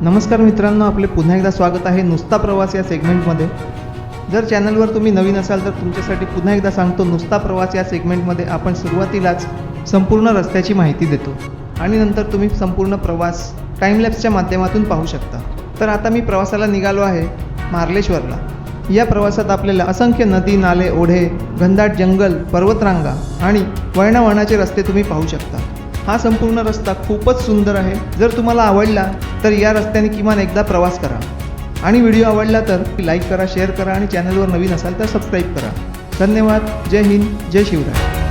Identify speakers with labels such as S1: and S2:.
S1: नमस्कार मित्रांनो, आपले पुन्हा एकदा स्वागत आहे नुसता प्रवास या सेगमेंटमध्ये। जर चॅनलवर तुम्ही नवीन असाल तर तुमच्यासाठी पुन्हा एकदा सांगतो, नुसता प्रवास या सेगमेंटमध्ये आपण सुरुवातीलाच संपूर्ण रस्त्याची माहिती देतो आणि नंतर तुम्ही संपूर्ण प्रवास टाइमलॅप्सच्या माध्यमातून पाहू शकता। तर आता मी प्रवासाला निघालो आहे मार्लेश्वरला। या प्रवासात आपल्याला असंख्य नदी, नाले, ओढे, घनदाट जंगल, पर्वतरांगा आणि वळणावळणाचे रस्ते तुम्ही पाहू शकता। हा संपूर्ण रस्ता खूपच सुंदर आहे। जर तुम्हाला आवडला तर या रस्त्याने किमान एकदा प्रवास करा आणि व्हिडिओ आवडला तर लाईक करा, शेअर करा आणि चॅनलवर नवीन असाल तर सबस्क्राईब करा। धन्यवाद। जय हिंद, जय शिवराय।